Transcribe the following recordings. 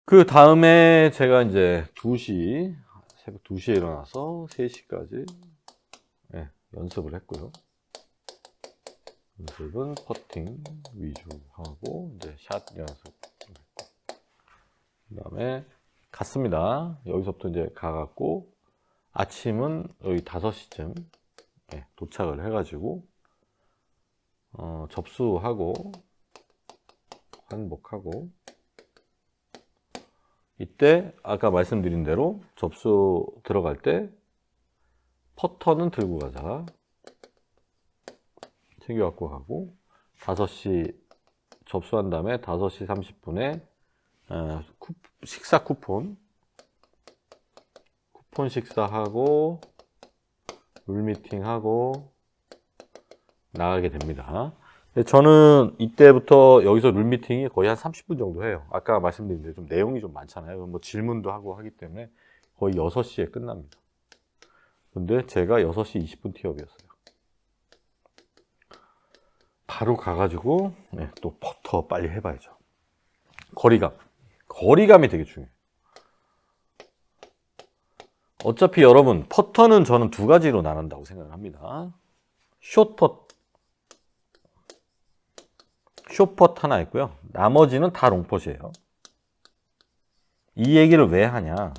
그 다음에 제가 이제 새벽 2시에 일어나서 3시까지 연습을 했고요. 연습은 퍼팅 위주 하고, 이제 샷 연습. 그 다음에 갔습니다. 여기서부터 이제 가갖고, 아침은 여기 5시쯤 도착을 해가지고, 접수하고, 환복하고, 이때 아까 말씀드린 대로 접수 들어갈 때 퍼터는 들고 가자. 챙겨갖고 가고, 5시 접수한 다음에 5시 30분에 식사 쿠폰 식사하고 룰미팅하고 나가게 됩니다. 저는 이때부터 여기서 룰미팅이 거의 한 30분 정도 해요. 아까 말씀드린 대로 좀 내용이 좀 많잖아요. 뭐 질문도 하고 하기 때문에 거의 6시에 끝납니다. 근데 제가 6시 20분 티업이었어요. 바로 가가지고 또 퍼터 빨리 해봐야죠. 거리감이 되게 중요해요. 어차피 여러분 퍼터는 저는 2가지로 나눈다고 생각을 합니다. 숏펫 하나 있고요. 나머지는 다 롱펫이에요. 이 얘기를 왜 하냐?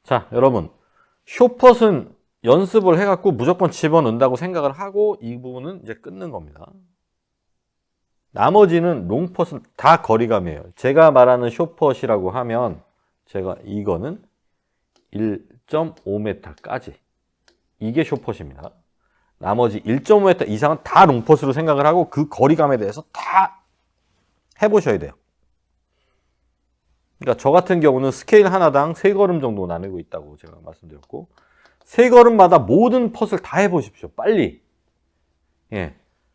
자, 여러분, 숏펫은 연습을 해갖고 무조건 집어넣는다고 생각을 하고 이 부분은 이제 끊는 겁니다. 나머지는 롱펫은 다 거리감이에요. 제가 말하는 숏펫이라고 하면 제가 이거는 1.5m까지 이게 숏펫입니다. 나머지 1.5m 이상은 다 롱펫으로 생각을 하고 그 거리감에 대해서 다 해보셔야 돼요. 그러니까 저 같은 경우는 스케일 하나당 3걸음 정도 나누고 있다고 제가 말씀드렸고 3걸음마다 모든 펫을 다 해보십시오. 빨리.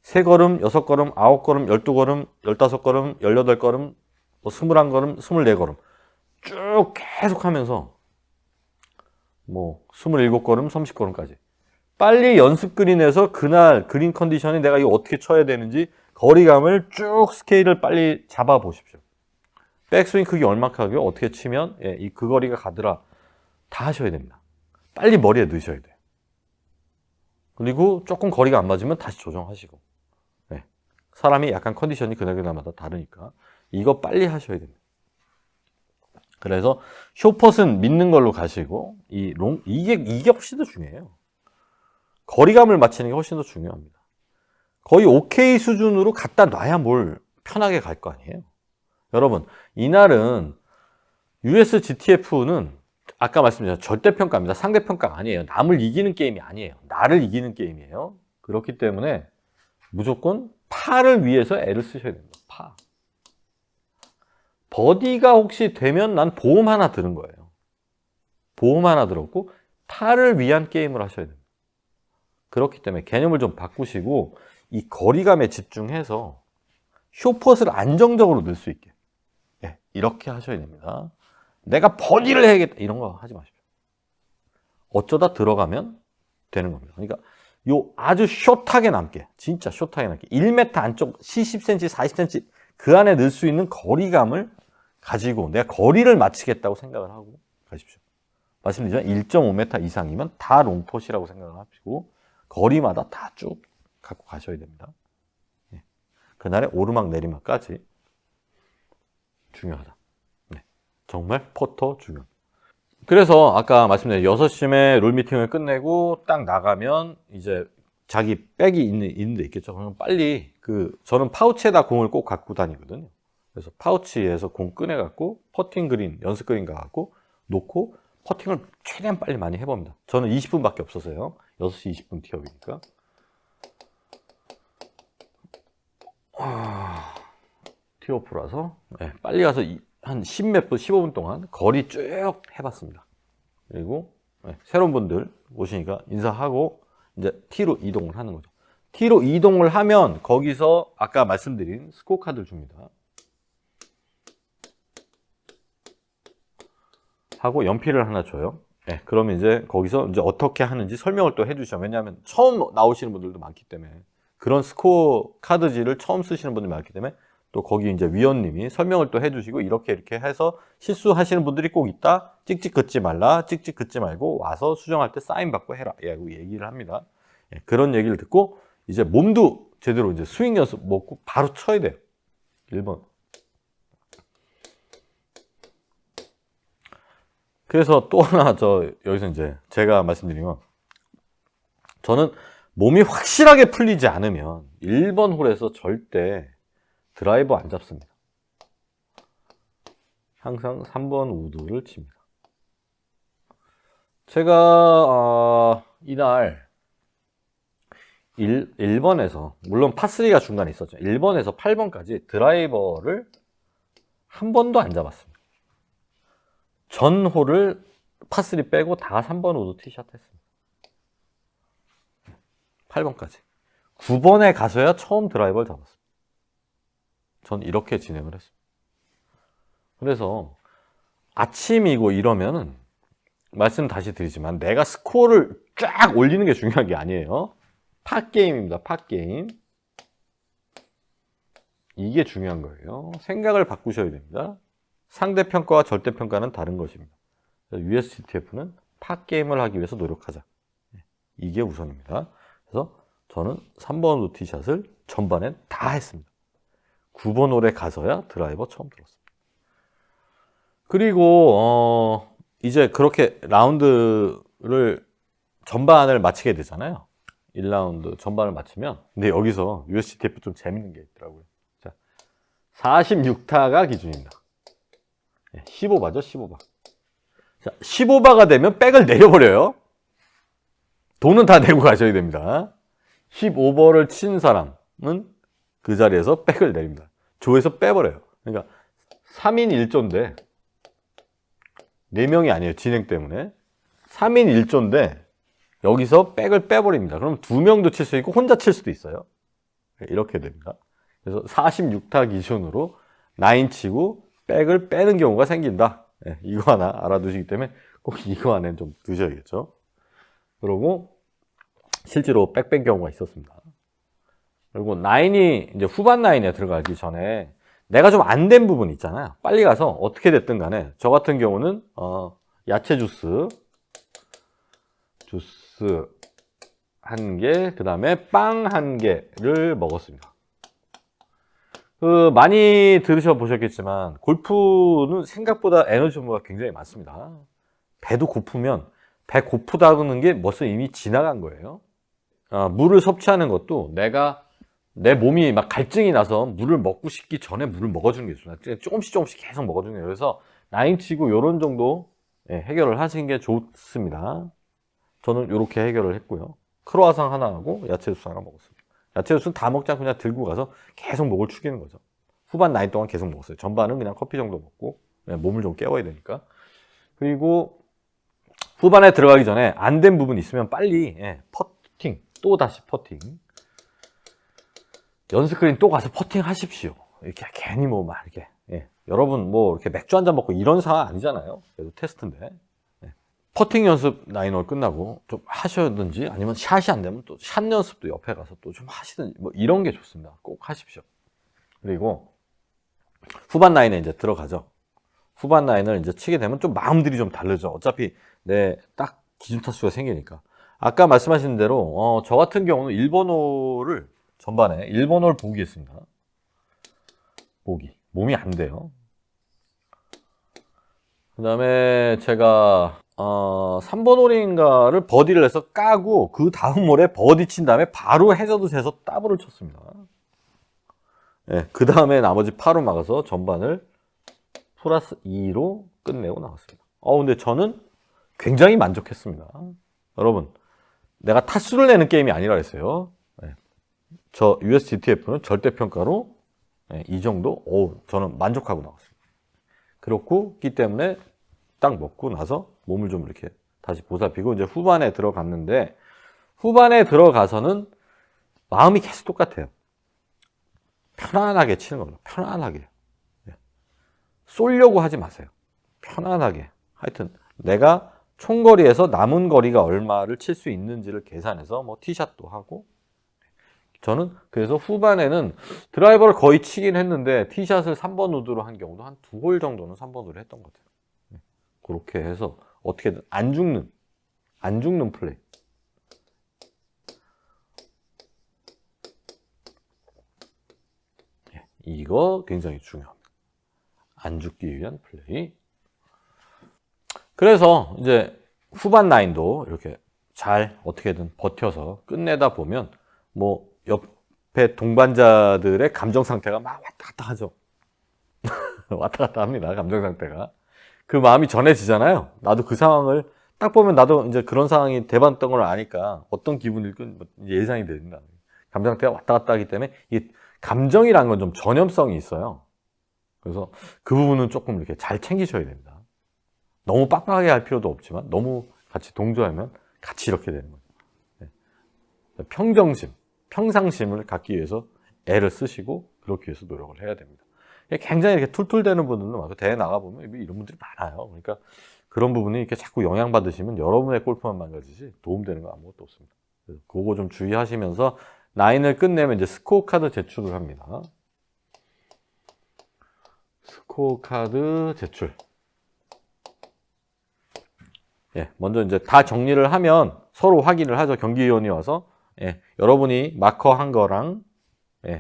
3걸음, 6걸음, 9걸음, 12걸음, 15걸음, 18걸음, 21걸음, 24걸음 쭉 계속 하면서 27걸음, 30걸음까지 빨리 연습 그린에서 그날 그린 컨디션이 내가 이거 어떻게 쳐야 되는지 거리감을 쭉 스케일을 빨리 잡아 보십시오. 백스윙 크기 얼마큼 하고요, 어떻게 치면 그 거리가 가더라 다 하셔야 됩니다. 빨리 머리에 넣으셔야 돼요. 그리고 조금 거리가 안 맞으면 다시 조정하시고 사람이 약간 컨디션이 그날그날마다 다르니까 이거 빨리 하셔야 됩니다. 그래서 숏펫은 믿는 걸로 가시고 이게 훨씬 더 중요해요. 거리감을 맞추는 게 훨씬 더 중요합니다. 거의 OK 수준으로 갖다 놔야 뭘 편하게 갈 거 아니에요. 여러분, 이날은 USGTF는 아까 말씀드렸죠. 절대평가입니다. 상대평가가 아니에요. 남을 이기는 게임이 아니에요. 나를 이기는 게임이에요. 그렇기 때문에 무조건 파를 위해서 애를 쓰셔야 됩니다. 파. 버디가 혹시 되면 난 보험 하나 들은 거예요. 보험 하나 들었고 파를 위한 게임을 하셔야 됩니다. 그렇기 때문에 개념을 좀 바꾸시고 이 거리감에 집중해서 숏펫을 안정적으로 넣을 수 있게 이렇게 하셔야 됩니다. 내가 버디를 해야겠다 이런 거 하지 마십시오. 어쩌다 들어가면 되는 겁니다. 그러니까 요 아주 숏하게 남게, 진짜 숏하게 남게 1m 안쪽 70cm, 40cm 그 안에 넣을 수 있는 거리감을 가지고 내가 거리를 맞추겠다고 생각을 하고 가십시오. 말씀드리지만 1.5m 이상이면 다 롱펫이라고 생각을 하시고 거리마다 다 쭉 갖고 가셔야 됩니다. 그날의 오르막 내리막까지 중요하다. 정말 퍼터 중요합니다. 그래서 아까 말씀드린 6시쯤에 룰 미팅을 끝내고 딱 나가면 이제 자기 백이 있는 데 있겠죠. 그럼 빨리 저는 파우치에다 공을 꼭 갖고 다니거든요. 그래서 파우치에서 공 꺼내갖고 퍼팅 그린, 연습 그린 가갖고 놓고 퍼팅을 최대한 빨리 많이 해봅니다. 저는 20분밖에 없어서요. 6시 20분 티업이니까. 티오프라서 빨리 가서 한 10몇 분, 15분 동안 거리 쭉 해봤습니다. 그리고 새로운 분들 오시니까 인사하고 이제 티로 이동을 하는 거죠. 티로 이동을 하면 거기서 아까 말씀드린 스코어 카드를 줍니다. 하고 연필을 하나 줘요. 그러면 이제 거기서 이제 어떻게 하는지 설명을 또 해주셔. 왜냐하면 처음 나오시는 분들도 많기 때문에 그런 스코어 카드지를 처음 쓰시는 분들이 많기 때문에 또 거기 이제 위원님이 설명을 또 해주시고 이렇게 해서 실수하시는 분들이 꼭 있다. 찍찍 긋지 말라. 찍찍 긋지 말고 와서 수정할 때 사인 받고 해라. 라고 얘기를 합니다. 예, 그런 얘기를 듣고 이제 몸도 제대로 이제 스윙 연습 먹고 바로 쳐야 돼요. 1번. 그래서 또 하나 여기서 이제 제가 말씀드린 건 저는 몸이 확실하게 풀리지 않으면 1번 홀에서 절대 드라이버 안 잡습니다. 항상 3번 우드를 칩니다. 제가 이날 1번에서 물론 파3가 중간에 있었죠. 1번에서 8번까지 드라이버를 한 번도 안 잡았습니다. 전 홀을 파3 빼고 다 3번 우드 티샷 했습니다. 8번까지. 9번에 가서야 처음 드라이버를 잡았습니다. 전 이렇게 진행을 했습니다. 그래서 아침이고 이러면은 말씀 다시 드리지만 내가 스코어를 쫙 올리는 게 중요한 게 아니에요. 팟게임입니다. 팟게임. 이게 중요한 거예요. 생각을 바꾸셔야 됩니다. 상대평가와 절대평가는 다른 것입니다. USGTF는 팟게임을 하기 위해서 노력하자. 이게 우선입니다. 그래서 저는 3번 우티샷을 전반엔 다 했습니다. 9번 홀에 가서야 드라이버 처음 들었습니다. 그리고 이제 그렇게 라운드를 전반을 마치게 되잖아요. 1라운드 전반을 마치면 근데 여기서 USGTF 좀 재밌는 게 있더라고요. 자, 46타가 기준입니다. 15바죠, 15바. 자, 15바가 되면 백을 내려버려요. 돈은 다 내고 가셔야 됩니다. 15버를 친 사람은 그 자리에서 백을 내립니다. 조에서 빼버려요. 그러니까 3인 1조인데 4명이 아니에요. 진행 때문에. 3인 1조인데 여기서 백을 빼버립니다. 그럼 2명도 칠 수 있고 혼자 칠 수도 있어요. 이렇게 됩니다. 그래서 46타 기준으로 9 치고 백을 빼는 경우가 생긴다. 이거 하나 알아두시기 때문에 꼭 이거 안에 좀 두셔야겠죠. 그리고 실제로 백 뺀 경우가 있었습니다. 그리고 9이 이제 후반 9에 들어가기 전에 내가 좀 안 된 부분 있잖아요. 빨리 가서 어떻게 됐든 간에 저 같은 경우는 야채 주스 1개, 그 다음에 빵 1개를 먹었습니다. 많이 들으셔 보셨겠지만 골프는 생각보다 에너지 소모가 굉장히 많습니다. 배도 고프면 배 고프다는 게 벌써 이미 지나간 거예요. 물을 섭취하는 것도 내 몸이 막 갈증이 나서 물을 먹고 싶기 전에 물을 먹어주는 게 좋습니다. 조금씩 계속 먹어주는 거예요. 그래서 라인 치고 요런 정도 해결을 하시는 게 좋습니다. 저는 이렇게 해결을 했고요. 크로아상 하나 하고 야채 주스 하나 먹었습니다. 야채 주스는 다 먹지 않고 그냥 들고 가서 계속 목을 축이는 거죠. 후반 9 동안 계속 먹었어요. 전반은 그냥 커피 정도 먹고 몸을 좀 깨워야 되니까. 그리고 후반에 들어가기 전에 안 된 부분이 있으면 빨리 퍼팅, 또 다시 퍼팅. 연스크린 또 가서 퍼팅 하십시오. 이렇게 괜히 막 이렇게 여러분 이렇게 맥주 한잔 먹고 이런 상황 아니잖아요. 그래도 테스트인데 퍼팅 연습 9홀 끝나고 좀 하셔야든지 아니면 샷이 안 되면 또 샷 연습도 옆에 가서 또 좀 하시든지 이런 게 좋습니다. 꼭 하십시오. 그리고 후반 9에 이제 들어가죠. 후반 9을 이제 치게 되면 좀 마음들이 좀 다르죠. 어차피 내 딱 기준 타수가 생기니까. 아까 말씀하신 대로 저 같은 경우는 1번 홀을 전반에 1번 홀 보기 했습니다. 보기. 몸이 안 돼요. 그 다음에 제가 3번 홀인가를 버디를 해서 까고 그 다음 홀에 버디 친 다음에 바로 해저드 세서 더블을 쳤습니다. 그 다음에 나머지 파로 막아서 전반을 플러스 2로 끝내고 나왔습니다. 근데 저는 굉장히 만족했습니다. 여러분, 내가 타수를 내는 게임이 아니라 했어요. 저 USGTF는 절대평가로 이 정도, 저는 만족하고 나왔습니다. 그렇기 때문에 딱 먹고 나서 몸을 좀 이렇게 다시 보살피고 이제 후반에 들어갔는데, 후반에 들어가서는 마음이 계속 똑같아요. 편안하게 치는 겁니다. 편안하게. 쏠려고 하지 마세요. 편안하게. 하여튼 내가 총거리에서 남은 거리가 얼마를 칠 수 있는지를 계산해서 티샷도 하고 저는 그래서 후반에는 드라이버를 거의 치긴 했는데 티샷을 3번 우드로 한 경우도 한 2홀 정도는 3번 우드로 했던 것 같아요. 그렇게 해서 어떻게든 안 죽는 플레이. 이거 굉장히 중요합니다. 안 죽기 위한 플레이. 그래서 이제 후반 라인도 이렇게 잘 어떻게든 버텨서 끝내다 보면 뭐 옆에 동반자들의 감정 상태가 막 왔다 갔다 하죠. 왔다 갔다 합니다. 감정 상태가. 그 마음이 전해지잖아요. 나도 그 상황을 딱 보면 나도 이제 그런 상황이 돼봤던 걸 아니까 어떤 기분일건 예상이 된다. 감정 상태가 왔다 갔다 하기 때문에 이 감정이란 건 좀 전염성이 있어요. 그래서 그 부분은 조금 이렇게 잘 챙기셔야 됩니다. 너무 빡빡하게 할 필요도 없지만 너무 같이 동조하면 같이 이렇게 되는 거죠. 네. 평상심을 갖기 위해서 애를 쓰시고 그렇기 위해서 노력을 해야 됩니다. 굉장히 이렇게 툴툴대는 분들도 많고 대회 나가보면 이런 분들이 많아요. 그러니까 그런 부분이 이렇게 자꾸 영향받으시면 여러분의 골프만 망가지지 도움되는 거 아무것도 없습니다. 그래서 그거 좀 주의하시면서 라인을 끝내면 이제 스코어 카드 제출을 합니다. 스코어 카드 제출. 예, 먼저 이제 다 정리를 하면 서로 확인을 하죠. 경기위원이 와서 여러분이 마커한 거랑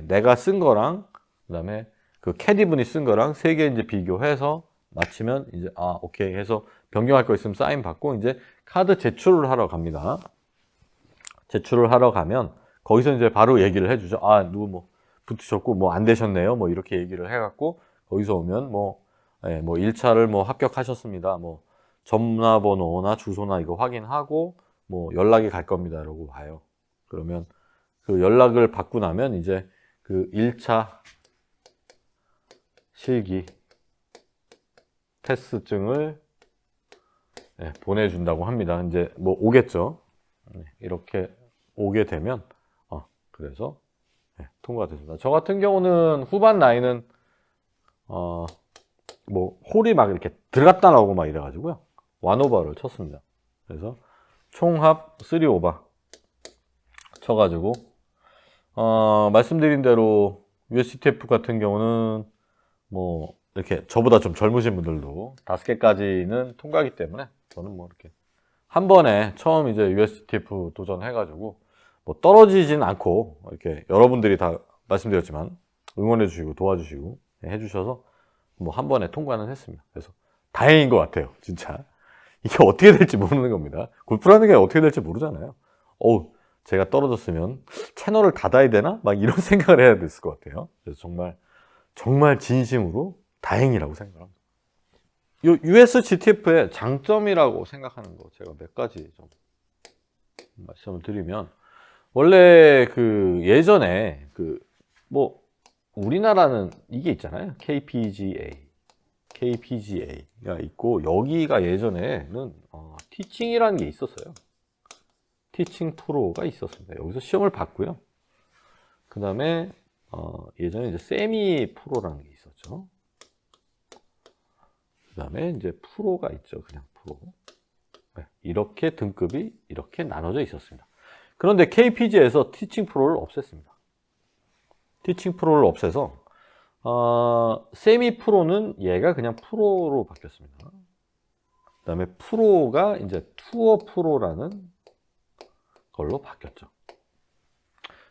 내가 쓴 거랑 그다음에 그 캐디분이 쓴 거랑 세 개 이제 비교해서 마치면 이제 오케이 해서 변경할 거 있으면 사인 받고 이제 카드 제출을 하러 갑니다. 제출을 하러 가면 거기서 이제 바로 얘기를 해주죠. 누구 뭐 붙으셨고 뭐 안 되셨네요. 뭐 이렇게 얘기를 해갖고 거기서 오면 뭐 1차를 뭐 합격하셨습니다. 뭐 전화번호나 주소나 이거 확인하고 뭐 연락이 갈 겁니다. 라고 봐요. 그러면 그 연락을 받고 나면 이제 그 1차 실기 테스트증을 보내준다고 합니다. 이제 뭐 오겠죠. 이렇게 오게 되면 그래서 통과가 됐습니다. 저 같은 경우는 후반 라인은 뭐 홀이 막 이렇게 들어갔다 나오고 막 이래가지고요. 1오버를 쳤습니다. 그래서 총합 3오버 쳐가지고 말씀드린 대로 USTF 같은 경우는 뭐 이렇게 저보다 좀 젊으신 분들도 5개까지는 통과하기 때문에 저는 뭐 이렇게 한 번에 처음 이제 USTF 도전해가지고 뭐 떨어지진 않고 이렇게 여러분들이 다 말씀드렸지만 응원해 주시고 도와주시고 해주셔서 뭐 한 번에 통과는 했습니다. 그래서 다행인 것 같아요. 진짜 이게 어떻게 될지 모르는 겁니다. 골프라는 게 어떻게 될지 모르잖아요. 제가 떨어졌으면 채널을 닫아야 되나? 막 이런 생각을 해야 됐을 것 같아요. 그래서 정말 진심으로 다행이라고 생각합니다. 이 USGTF의 장점이라고 생각하는 거 제가 몇 가지 좀 말씀을 드리면 원래 그 예전에 그 뭐 우리나라는 이게 있잖아요. KPGA가 있고 여기가 예전에는 티칭이라는 게 있었어요. 티칭 프로가 있었습니다. 여기서 시험을 봤고요. 그 다음에 예전에 이제 세미 프로라는 게 있었죠. 그 다음에 이제 프로가 있죠. 그냥 프로. 이렇게 등급이 이렇게 나눠져 있었습니다. 그런데 KPGA에서 티칭 프로를 없앴습니다. 티칭 프로를 없애서 세미 프로는 얘가 그냥 프로로 바뀌었습니다. 그 다음에 프로가 이제 투어 프로라는 걸로 바뀌었죠.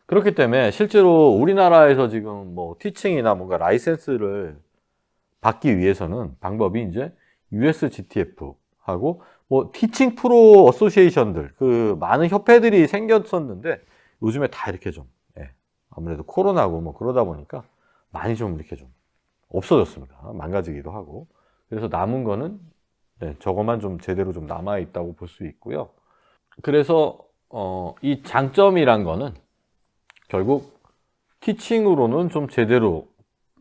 그렇기 때문에 실제로 우리나라에서 지금 뭐 티칭이나 뭔가 라이센스를 받기 위해서는 방법이 이제 USGTF 하고 뭐 티칭 프로 어소시에이션들 그 많은 협회들이 생겼었는데 요즘에 다 이렇게 좀 아무래도 코로나고 뭐 그러다 보니까 많이 좀 이렇게 좀 없어졌습니다. 망가지기도 하고. 그래서 남은 거는 저거만 좀 제대로 좀 남아 있다고 볼 수 있고요. 그래서 이 장점이란 거는 결국 티칭으로는 좀 제대로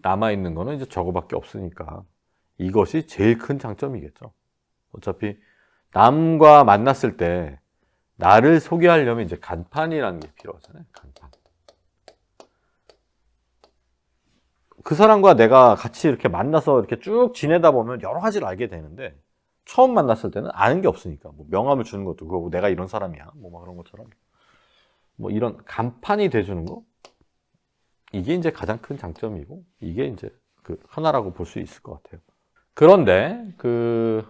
남아 있는 거는 이제 저거밖에 없으니까 이것이 제일 큰 장점이겠죠. 어차피 남과 만났을 때 나를 소개하려면 이제 간판이라는 게 필요하잖아요. 간판. 그 사람과 내가 같이 이렇게 만나서 이렇게 쭉 지내다 보면 여러 가지를 알게 되는데 처음 만났을 때는 아는 게 없으니까 뭐 명함을 주는 것도 그거고 내가 이런 사람이야 뭐 그런 것처럼 뭐 이런 간판이 돼주는 거 이게 이제 가장 큰 장점이고, 이게 이제 그 하나라고 볼 수 있을 것 같아요. 그런데 그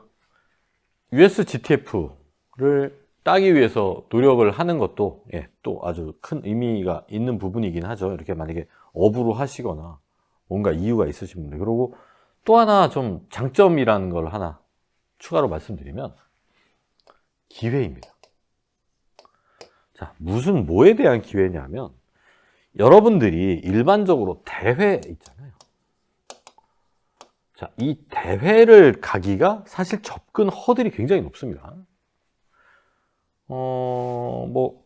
USGTF를 따기 위해서 노력을 하는 것도 또 아주 큰 의미가 있는 부분이긴 하죠. 이렇게 만약에 업으로 하시거나 뭔가 이유가 있으신 분들. 그리고 또 하나 좀 장점이라는 걸 하나 추가로 말씀드리면 기회입니다. 자, 뭐에 대한 기회냐면 여러분들이 일반적으로 대회 있잖아요. 자, 이 대회를 가기가 사실 접근 허들이 굉장히 높습니다. 뭐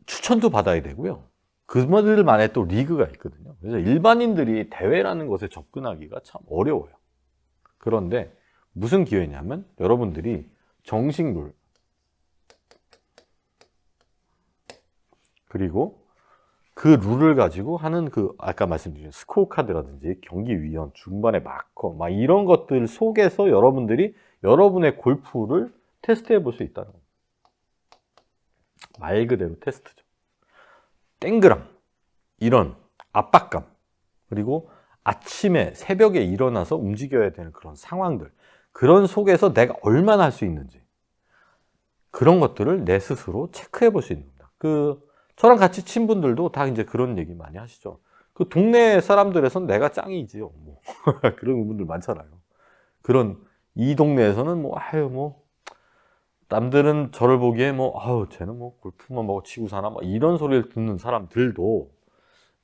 추천도 받아야 되고요. 그들만의 또 리그가 있거든요. 그래서 일반인들이 대회라는 것에 접근하기가 참 어려워요. 그런데 무슨 기회냐면 여러분들이 정식 룰 그리고 그 룰을 가지고 하는 그 아까 말씀드린 스코어 카드라든지 경기 위원, 중반의 마커 막 이런 것들 속에서 여러분들이 여러분의 골프를 테스트해 볼 수 있다는 겁니다. 말 그대로 테스트죠. 땡그랑 이런 압박감 그리고 아침에 새벽에 일어나서 움직여야 되는 그런 상황들 그런 속에서 내가 얼마나 할 수 있는지 그런 것들을 내 스스로 체크해 볼 수 있는 겁니다. 저랑 같이 친 분들도 다 이제 그런 얘기 많이 하시죠. 그 동네 사람들에선 내가 짱이지요. 뭐. 그런 분들 많잖아요. 이 동네에서는 남들은 저를 보기에 쟤는 골프만 치고 사나, 이런 소리를 듣는 사람들도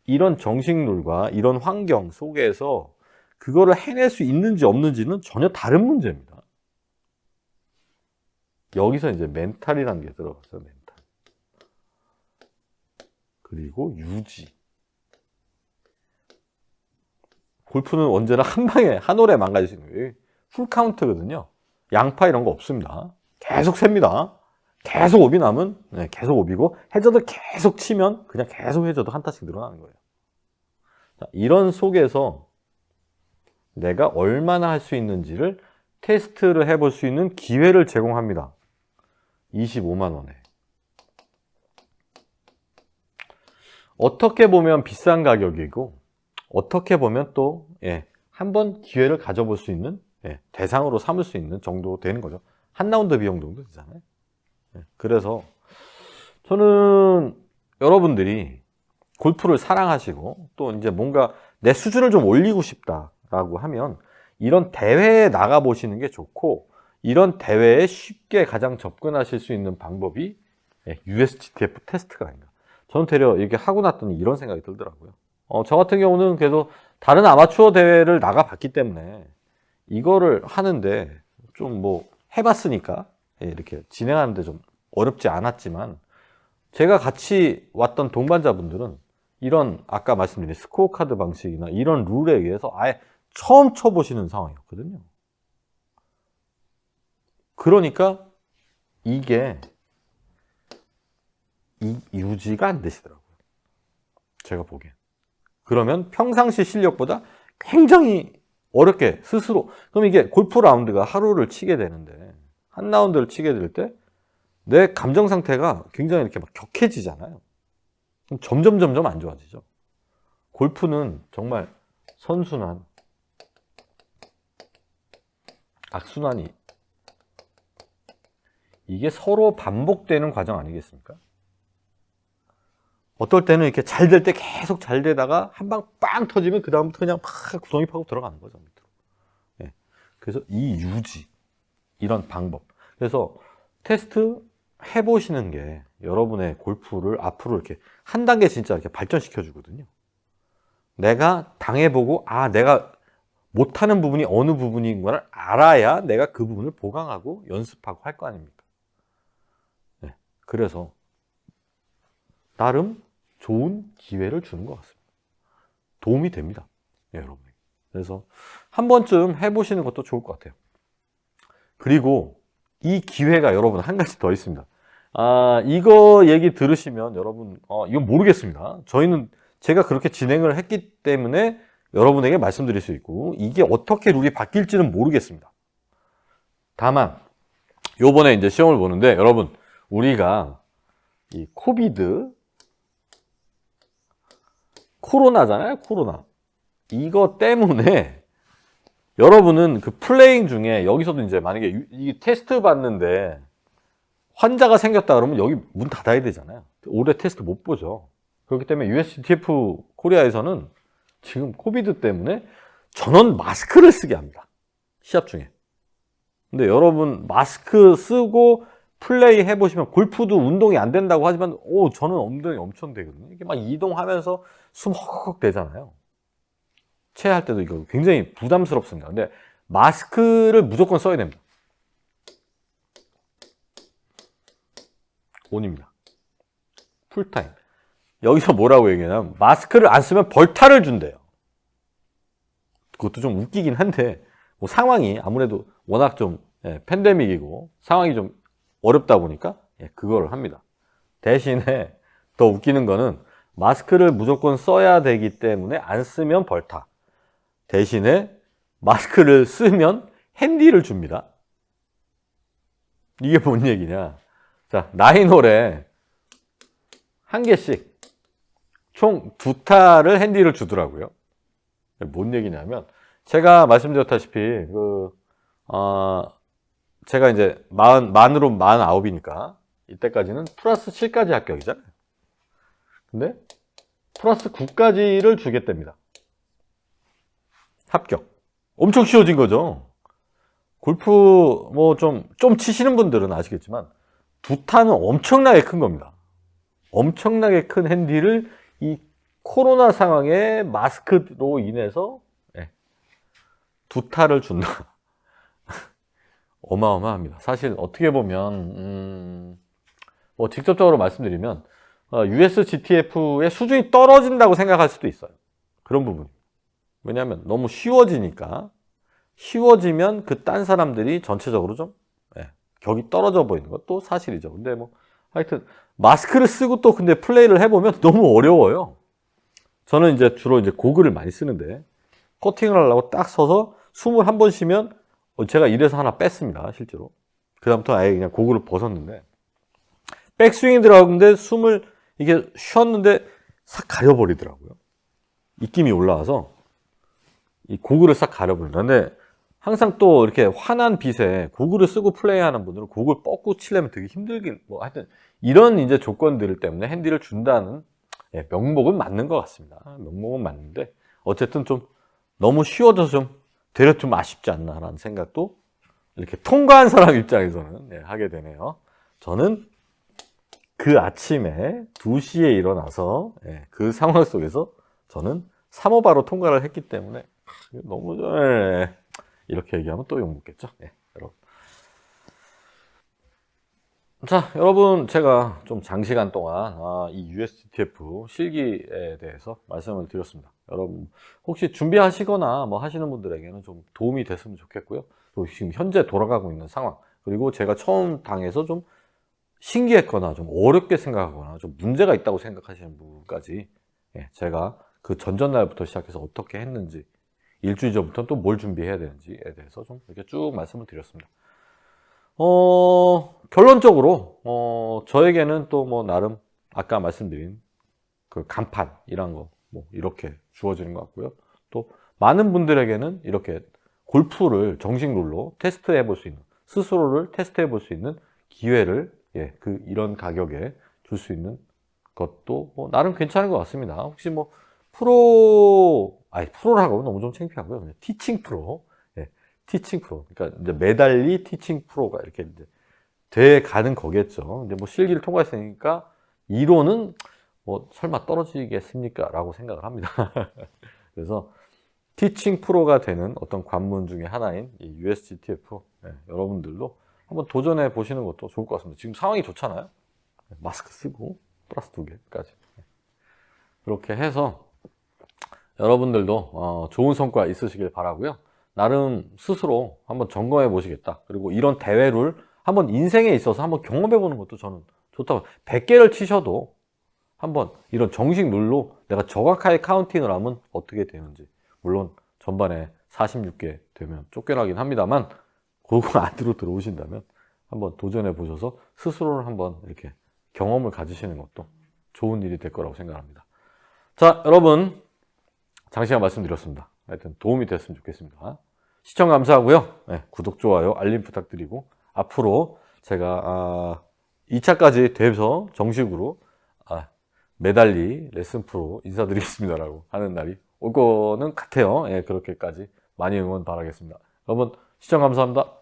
이런 정식룰과 이런 환경 속에서 그거를 해낼 수 있는지 없는지는 전혀 다른 문제입니다. 여기서 이제 멘탈이라는 게 들어가죠, 멘탈. 그리고 유지. 골프는 언제나 한 방에, 한 올에 망가질 수 있는 거예요. 풀카운트거든요. 양파 이런 거 없습니다. 계속 셉니다. 계속 오비 나면 계속 오비고 해저드 계속 치면 그냥 계속 해저드 한 타씩 늘어나는 거예요. 자, 이런 속에서 내가 얼마나 할 수 있는지를 테스트를 해볼 수 있는 기회를 제공합니다. 25만 원에. 어떻게 보면 비싼 가격이고 어떻게 보면 또 한번 기회를 가져볼 수 있는 대상으로 삼을 수 있는 정도 되는 거죠. 한 라운드 비용 정도 되잖아요. 그래서 저는 여러분들이 골프를 사랑하시고 또 이제 뭔가 내 수준을 좀 올리고 싶다라고 하면 이런 대회에 나가 보시는 게 좋고 이런 대회에 쉽게 가장 접근하실 수 있는 방법이 USGTF 테스트가 아닌가. 저는 되려 이렇게 하고 났더니 이런 생각이 들더라고요. 저 같은 경우는 그래도 다른 아마추어 대회를 나가봤기 때문에 이거를 하는데 좀 해봤으니까 이렇게 진행하는데 좀 어렵지 않았지만 제가 같이 왔던 동반자분들은 이런 아까 말씀드린 스코어 카드 방식이나 이런 룰에 의해서 아예 처음 쳐보시는 상황이었거든요. 그러니까 이게 유지가 안 되시더라고요. 제가 보기엔. 그러면 평상시 실력보다 굉장히 어렵게 스스로 그럼 이게 골프 라운드가 하루를 치게 되는데 한 라운드를 치게 될 때 내 감정 상태가 굉장히 이렇게 격해지잖아요. 점점 안 좋아지죠. 골프는 정말 선순환, 악순환이 이게 서로 반복되는 과정 아니겠습니까? 어떨 때는 이렇게 잘 될 때 계속 잘 되다가 한 방 빵 터지면 그 다음부터 그냥 팍 구덩이 파고 들어가는 거죠. 밑으로. 그래서 이 유지, 이런 방법. 그래서 테스트 해보시는 게 여러분의 골프를 앞으로 이렇게 한 단계 진짜 이렇게 발전시켜 주거든요. 내가 당해보고, 내가 못하는 부분이 어느 부분인 걸 알아야 내가 그 부분을 보강하고 연습하고 할 거 아닙니까? 그래서 나름 좋은 기회를 주는 것 같습니다. 도움이 됩니다. 여러분. 그래서 한 번쯤 해보시는 것도 좋을 것 같아요. 그리고 이 기회가 여러분 한 가지 더 있습니다. 이거 얘기 들으시면 여러분, 이건 모르겠습니다. 제가 그렇게 진행을 했기 때문에 여러분에게 말씀드릴 수 있고, 이게 어떻게 룰이 바뀔지는 모르겠습니다. 다만, 요번에 이제 시험을 보는데, 여러분, 우리가 이 코비드 코로나잖아요, 코로나. 이거 때문에 여러분은 그 플레잉 중에 여기서도 이제 만약에 이 테스트 받는데 환자가 생겼다 그러면 여기 문 닫아야 되잖아요. 올해 테스트 못 보죠. 그렇기 때문에 USGTF 코리아에서는 지금 코비드 때문에 전원 마스크를 쓰게 합니다. 시합 중에. 근데 여러분 마스크 쓰고 플레이 해보시면 골프도 운동이 안 된다고 하지만 저는 엉덩이 엄청 되거든요. 이게 막 이동하면서 숨 헉헉 되잖아요. 체할 때도 이거 굉장히 부담스럽습니다. 근데 마스크를 무조건 써야 됩니다. 온입니다. 풀타임. 여기서 뭐라고 얘기하냐면 마스크를 안 쓰면 벌타를 준대요. 그것도 좀 웃기긴 한데 뭐 상황이 아무래도 워낙 좀 팬데믹이고 상황이 좀 어렵다 보니까 그거를 합니다. 대신에 더 웃기는 거는 마스크를 무조건 써야 되기 때문에 안 쓰면 벌타. 대신에 마스크를 쓰면 핸디를 줍니다. 이게 뭔 얘기냐. 자, 나인홀에 한 개씩 총 2타를 핸디를 주더라고요. 뭔 얘기냐면 제가 말씀드렸다시피 제가 이제 만으로 49이니까 이때까지는 플러스 7까지 합격이잖아요. 근데 플러스 9까지를 주겠답니다. 합격. 엄청 쉬워진 거죠. 골프 뭐 좀 치시는 분들은 아시겠지만 2타는 엄청나게 큰 겁니다. 엄청나게 큰 핸디를 이 코로나 상황에 마스크로 인해서 2타를 준다. 어마어마합니다. 사실 어떻게 보면 뭐 직접적으로 말씀드리면 USGTF의 수준이 떨어진다고 생각할 수도 있어요. 그런 부분. 왜냐하면 너무 쉬워지니까 쉬워지면 그 딴 사람들이 전체적으로 좀 격이 떨어져 보이는 것도 사실이죠. 근데 뭐 하여튼 마스크를 쓰고 또 근데 플레이를 해보면 너무 어려워요. 저는 이제 주로 이제 고글을 많이 쓰는데 코팅을 하려고 딱 서서 숨을 한 번 쉬면 제가 이래서 하나 뺐습니다. 실제로. 그 다음부터 아예 그냥 고글을 벗었는데 백스윙이 들어가는데 숨을 이게 쉬었는데 싹 가려버리더라고요. 입김이 올라와서 이 고글을 싹 가려버린다. 근데 항상 또 이렇게 환한 빛에 고글을 쓰고 플레이하는 분들은 고글 뻗고 치려면 되게 힘들긴 뭐 하여튼 이런 이제 조건들 때문에 핸디를 준다는 명목은 맞는 것 같습니다. 명목은 맞는데 어쨌든 좀 너무 쉬워져서 좀 되려 좀 아쉽지 않나라는 생각도 이렇게 통과한 사람 입장에서는 하게 되네요. 저는 그 아침에 2시에 일어나서 그 상황 속에서 저는 3오바로 통과를 했기 때문에 너무 이렇게 얘기하면 또 욕먹겠죠. 여러분. 자, 여러분 제가 좀 장시간 동안 이 USGTF 실기에 대해서 말씀을 드렸습니다. 여러분 혹시 준비하시거나 뭐 하시는 분들에게는 좀 도움이 됐으면 좋겠고요. 또 지금 현재 돌아가고 있는 상황 그리고 제가 처음 당해서 좀 신기했거나 좀 어렵게 생각하거나 좀 문제가 있다고 생각하시는 분까지 제가 그 전전날부터 시작해서 어떻게 했는지 일주일 전부터 또 뭘 준비해야 되는지에 대해서 좀 이렇게 쭉 말씀을 드렸습니다. 결론적으로 저에게는 또 뭐 나름 아까 말씀드린 그 간판이란 거 뭐 이렇게 주어지는 것 같고요. 또 많은 분들에게는 이렇게 골프를 정식 룰로 테스트해 볼 수 있는 스스로를 테스트해 볼 수 있는 기회를 이런 가격에 줄 수 있는 것도 뭐 나름 괜찮은 것 같습니다. 혹시 뭐 프로라고 너무 좀 창피하고요. 그냥 티칭 프로. 티칭 프로. 그러니까 이제 메달리 티칭 프로가 이렇게 이제 돼 가는 거겠죠. 이제 뭐 실기를 통과했으니까 이론은 뭐 설마 떨어지겠습니까? 라고 생각을 합니다. 그래서 티칭 프로가 되는 어떤 관문 중에 하나인 이 USGTF 여러분들도 한번 도전해 보시는 것도 좋을 것 같습니다. 지금 상황이 좋잖아요. 마스크 쓰고 플러스 2개까지. 그렇게 해서 여러분들도 좋은 성과 있으시길 바라고요. 나름 스스로 한번 점검해 보시겠다. 그리고 이런 대회를 한번 인생에 있어서 한번 경험해 보는 것도 저는 좋다고. 100개를 치셔도 한번 이런 정식 룰로 내가 정확하게 카운팅을 하면 어떻게 되는지. 물론 전반에 46개 되면 쫓겨나긴 합니다만 그거 안으로 들어오신다면 한번 도전해 보셔서 스스로를 한번 이렇게 경험을 가지시는 것도 좋은 일이 될 거라고 생각합니다. 자, 여러분 장시간 말씀드렸습니다. 하여튼 도움이 됐으면 좋겠습니다. 시청 감사하고요. 네, 구독, 좋아요, 알림 부탁드리고 앞으로 제가 2차까지 돼서 정식으로 메달리 레슨 프로 인사드리겠습니다라고 하는 날이 올 거는 같아요. 예, 그렇게까지 많이 응원 바라겠습니다. 여러분 시청 감사합니다.